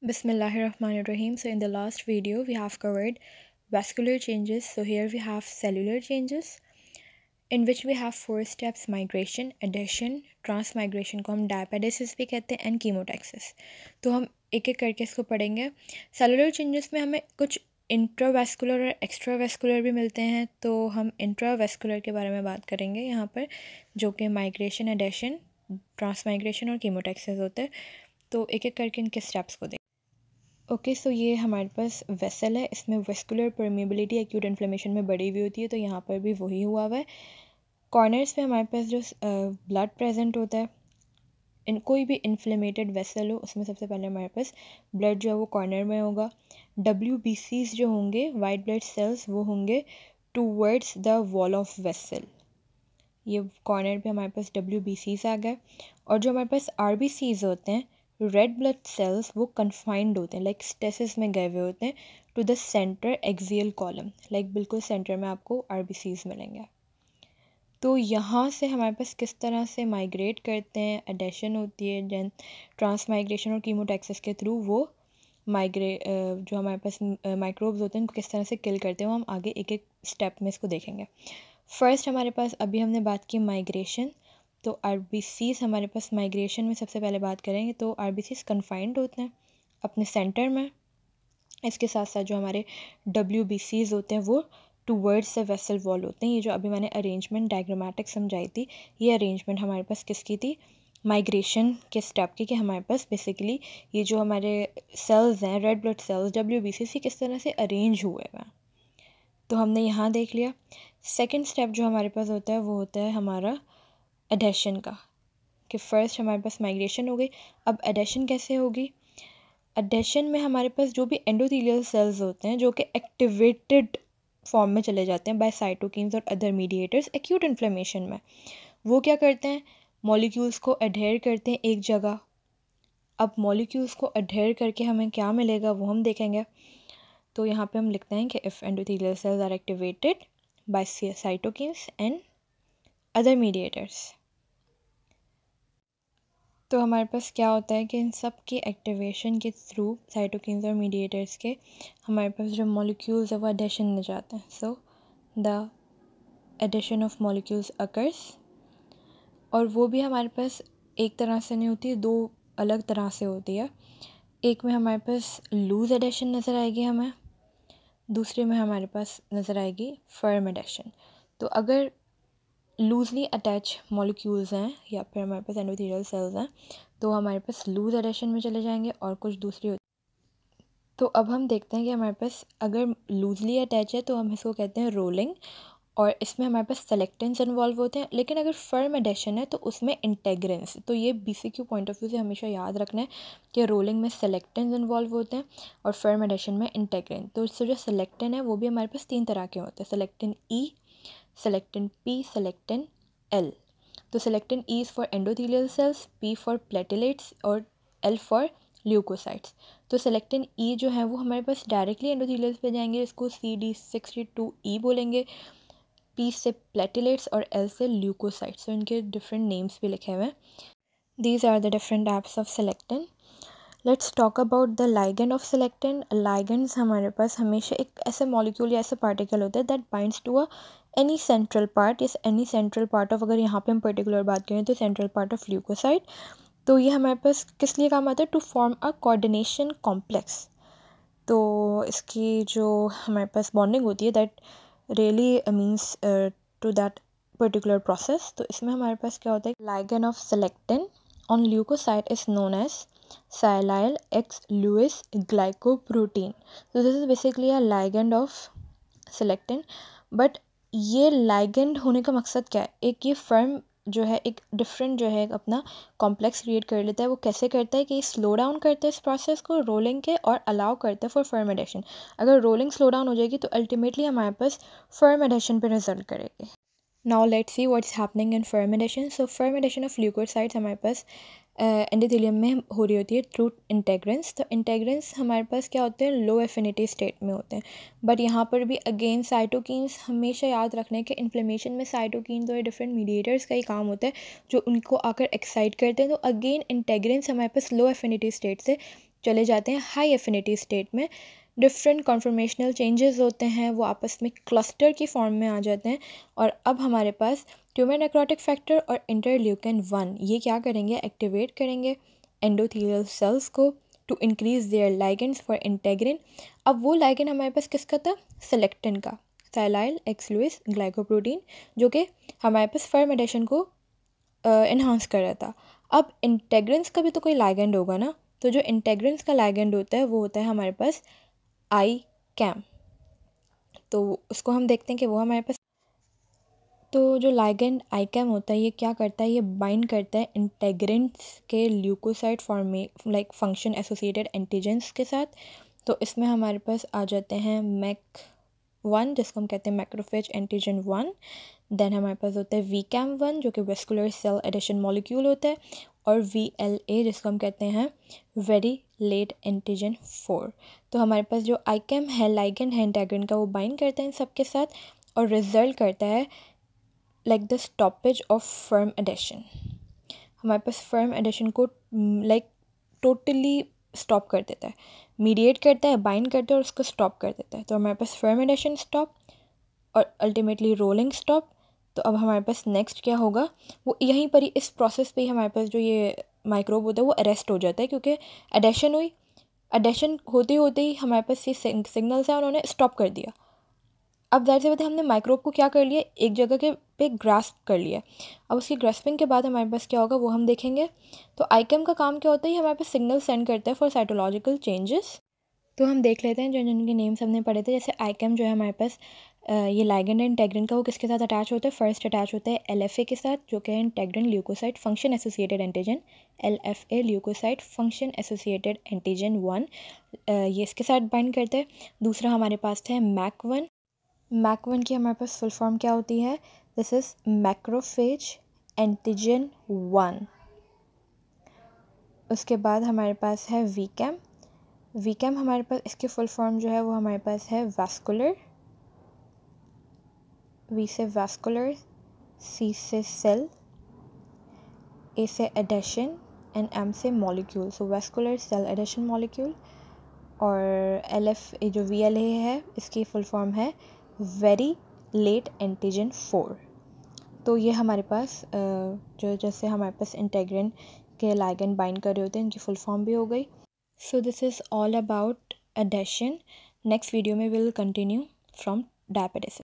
Bismillahirrahmanirrahim. So in the last video we have covered vascular changes. So here we have cellular changes in which we have 4 steps: migration, adhesion, transmigration को हम diapedesis भी कहते हैं, and chemotaxis. तो हम एक एक करके इसको पढ़ेंगे. सेलुलर चेंजेस में हमें कुछ इंट्रावेस्कुलर और एक्स्ट्रावेस्कुलर भी मिलते हैं, तो हम इंट्रावेस्कुलर के बारे में बात करेंगे यहाँ पर, जो कि माइग्रेशन, एडेशन, ट्रांसमाइग्रेशन और कीमोटैक्सिस होते हैं. तो एक एक करके इनके स्टेप्स को देखें. ओके, सो ये हमारे पास वेसल है. इसमें वेस्कुलर परमेबिलिटी एक्यूट इन्फ्लेमेशन में बढ़ी हुई होती है, तो यहाँ पर भी वही हुआ हुआ है. कॉर्नर्स में हमारे पास जो ब्लड प्रेजेंट होता है, इन कोई भी इन्फ्लेमेटेड वेसल हो उसमें सबसे पहले हमारे पास ब्लड जो है वो कॉर्नर में होगा. WBCs जो होंगे, वाइट ब्लड सेल्स, वो होंगे towards the wall of vessel. ये कॉर्नर पे हमारे पास WBCs आ गए. और जो हमारे पास RBCs होते हैं, रेड ब्लड सेल्स, वो कन्फाइंड होते हैं, लाइक स्टेसिस में गए हुए होते हैं to the centre axial column, like बिल्कुल सेंटर में आपको RBCs मिलेंगे. तो यहाँ से हमारे पास किस तरह से माइग्रेट करते हैं, एडेशन होती है, देन ट्रांसमाइग्रेशन और कीमोटैक्सिस के थ्रू वो जो हमारे पास माइक्रोब्स होते हैं उनको किस तरह से किल करते हैं, वो हम आगे एक एक स्टेप में इसको देखेंगे. फर्स्ट हमारे पास अभी हमने बात की माइग्रेशन. तो RBCs हमारे पास माइग्रेशन में सबसे पहले बात करेंगे तो RBCs कन्फाइंड होते हैं अपने सेंटर में. इसके साथ साथ जो हमारे WBCs होते हैं वो टूवर्ड्स द वेसल वॉल होते हैं. ये जो अभी मैंने अरेंजमेंट डायग्रामेटिक समझाई थी, ये अरेंजमेंट हमारे पास किसकी थी, माइग्रेशन के स्टेप की, कि हमारे पास बेसिकली ये जो हमारे सेल्स हैं, रेड ब्लड सेल्स, WBCs, किस तरह से अरेंज हुए हैं. तो हमने यहाँ देख लिया. सेकेंड स्टेप जो हमारे पास होता है वो होता है हमारा एडेशन का, कि फ़र्स्ट हमारे पास माइग्रेशन हो गई. अब एडेशन कैसे होगी. एडेशन में हमारे पास जो भी एंडोथेलियल सेल्स होते हैं जो कि एक्टिवेटेड फॉर्म में चले जाते हैं बाय साइटोकिन्स और अदर मीडिएटर्स एक्यूट इन्फ्लेमेशन में, वो क्या करते हैं, मॉलिक्यूल्स को अडहेयर करते हैं एक जगह. अब मॉलिक्यूल्स को अडहेयर करके हमें क्या मिलेगा वो हम देखेंगे. तो यहाँ पे हम लिखते हैं कि if endothelial cells are activated by cytokines and other mediators, तो हमारे पास क्या होता है कि इन सब की एक्टिवेशन के थ्रू साइटोकिन्स और मीडिएटर्स के हमारे पास जो मॉलिक्यूल्स है वो एडेशन में जाते हैं. So the adhesion of molecules occurs, और वो भी हमारे पास एक तरह से नहीं होती, दो अलग तरह से होती है. एक में हमारे पास लूज एडिशन नज़र आएगी हमें, दूसरे में हमारे पास नज़र आएगी फर्म एडिशन. तो अगर लूजली अटैच मॉलिक्यूल्स हैं या फिर हमारे पास एंडोथेलियल सेल्स हैं तो हमारे पास लूज एडिशन में चले जाएंगे, और कुछ दूसरी होती. तो अब हम देखते हैं कि हमारे पास अगर लूजली अटैच है तो हम इसको कहते हैं रोलिंग, और इसमें हमारे पास सेलेक्टेंस इन्वॉल्व होते हैं. लेकिन अगर फर्म एडिशन है तो उसमें इंटेग्रेंस. तो ये BCQ पॉइंट ऑफ व्यू से हमेशा याद रखना है कि रोलिंग में सेलेक्टेंस इन्वॉल्व होते हैं और फर्म एडिशन में इंटेग्रेंस. तो इससे जो सेलेक्टेन है वो भी हमारे पास 3 तरह के होते हैं, selectin E, selectin P, selectin L. तो selectin E is for endothelial cells, P for platelets और L फॉर ल्यूकोसाइट्स. तो सेलेक्टिन E जो है वो हमारे पास डायरेक्टली एंडोथेलियल्स पे जाएंगे, इसको CD62E बोलेंगे. P से प्लेटेलेट्स और L से ल्यूकोसाइट्स. तो इनके डिफरेंट नेम्स भी लिखे हुए हैं. These are the different types of selectin. Let's talk about the ligand of selectin. Ligands हमारे पास हमेशा एक ऐसे मॉलिक्यूल या ऐसे पार्टिकल होता है that binds to a any central part, इस एनी सेंट्रल पार्ट ऑफ, अगर यहाँ पे हम पर्टिकुलर बात करें तो सेंट्रल पार्ट ऑफ ल्यूकोसाइट. तो ये हमारे पास किस लिए काम आता है, to form a coordination complex. तो इसकी जो हमारे पास बॉन्डिंग होती है that really means to that particular process. तो इसमें हमारे पास क्या होता है, ligand of selectin on leukocyte is known as silyl X Lewis glycoprotein. So this is basically a ligand of selectin. But ये ligand होने का मकसद क्या है, एक ये फर्म जो है एक डिफरेंट जो है अपना कॉम्प्लेक्स क्रिएट कर लेता है. वो कैसे करता है कि स्लो डाउन करता है इस प्रोसेस को रोलिंग के, और अलाउ करता है फॉर फर्म एडिशन. अगर रोलिंग स्लो डाउन हो जाएगी तो अल्टीमेटली हमारे पास फर्म एडिशन पे रिजल्ट करेगी. Now let's see what's happening in firm adhesion. So firm adhesion of leukocytes हमारे पास एंडोथेलियम में हो रही होती है थ्रू इंटेग्रेंस. तो इंटेग्रेंस हमारे पास क्या होते हैं, लो एफिनिटी स्टेट में होते हैं. बट यहाँ पर भी अगेन साइटोकिन्स, हमेशा याद रखना है कि इन्फ्लेमेशन में साइटोकिन्स और डिफरेंट मीडिएटर्स का ही काम होता है जो उनको आकर एक्साइट करते हैं. तो अगेन इंटेग्रेंस हमारे पास लो एफिनिटी स्टेट से चले जाते हैं हाई एफिनिटी स्टेट में, डिफरेंट कॉन्फर्मेशनल चेंजेस होते हैं, वो आपस में क्लस्टर की फॉर्म में आ जाते हैं। और अब हमारे पास ट्यूमर नेक्रोटिक फैक्टर और इंटरल्यूकिन 1 ये क्या करेंगे, एक्टिवेट करेंगे एंडोथेलियल सेल्स को to increase their ligands for integrin. अब वो लाइगेंड हमारे पास किसका था, सेलेक्टिन का, साइलाइल एक्स लुइस ग्लाइकोप्रोटीन, जो कि हमारे पास फर्म एडिशन को इन्हांस कर रहा था। अब इंटेग्रिन्स का भी तो कोई लाइगेंड होगा ना, तो जो इंटेग्रिन्स का लाइगेंड होता है वो होता है हमारे पास आई कैम। तो उसको हम देखते हैं कि वो हमारे पास, तो जो लाइगेंड आई कैम होता है ये क्या करता है, ये बाइंड करता है इंटेग्रिन्स के ल्यूकोसाइड फॉर्मे लाइक फंक्शन एसोसिएटेड एंटीजेंस के साथ। तो इसमें हमारे पास आ जाते हैं मैक 1 जिसको हम कहते हैं मैक्रोफेज एंटीजन 1। देन हमारे पास होता है वीकैम 1 जो कि वेस्कुलर सेल एडिशन मॉलिक्यूल होता है, और VLA जिसको हम कहते हैं वेरी लेट एंटीजन 4। तो हमारे पास जो आईकैम है लाइगेंड है इंटेग्रिन का, वो बाइंड करता है इन सब के साथ और रिजल्ट करता है like the stoppage of firm adhesion. हमारे पास फर्म एडिशन को लाइक टोटली स्टॉप कर देता है, मीडिएट करता है, बाइंड करता है और उसको स्टॉप कर देता है। तो हमारे पास फर्म एडिशन स्टॉप और अल्टीमेटली रोलिंग स्टॉप। तो अब हमारे पास नेक्स्ट क्या होगा, वो यहीं पर ही इस प्रोसेस पे ही हमारे पास जो ये माइक्रोब होता है वो अरेस्ट हो जाता है, क्योंकि एडेशन हुई, एडेशन होते होते ही हमारे पास ये सिग्नल्स हैं उन्होंने स्टॉप कर दिया। अब जाहिर सी बात है हमने माइक्रोब को क्या कर लिया, एक जगह के पे ग्रास्प कर लिया। अब उसकी ग्रास्पिंग के बाद हमारे पास क्या होगा वो हम देखेंगे। तो आईकेम का काम क्या होता है, हमारे पास सिग्नल सेंड करता है फॉर साइटोलॉजिकल चेंजेस। तो हम देख लेते हैं जो जिनके नेम्स हमने पढ़े थे। जैसे आईकेम जो है हमारे पास ये लाइगेंड है इंटेग्रिन का, वो किसके साथ अटैच होता है, फर्स्ट अटैच होता है LFA के साथ जो कि है integrin leukocyte function associated antigen, LFA leukocyte function associated antigen 1, ये इसके साथ बाइंड करते हैं। दूसरा हमारे पास है MAC1। MAC1 की हमारे पास फुल फॉर्म क्या होती है, दिस इज़ मैक्रोफेज एंटीजन 1। उसके बाद हमारे पास है वीकैम। वीकैम हमारे पास इसकी फुल फॉर्म जो है वो हमारे पास है वैस्कुलर, वी से वैस्कुलर, सी से सेल, ए से एडेशन एंड एम से मॉलिक्यूल, सो वैस्कुलर सेल एडेशन मॉलिक्यूल। और LF जो VLA है इसकी फुल फॉर्म है वेरी लेट एंटीजन 4। तो ये हमारे पास जो जैसे हमारे पास इंटेग्रिन के लाइगेंड बाइंड कर रहे होते हैं इनकी फुल फॉर्म भी हो गई। So this is all about adhesion. Next video में विल कंटिन्यू फ्रॉम डायपेटिस।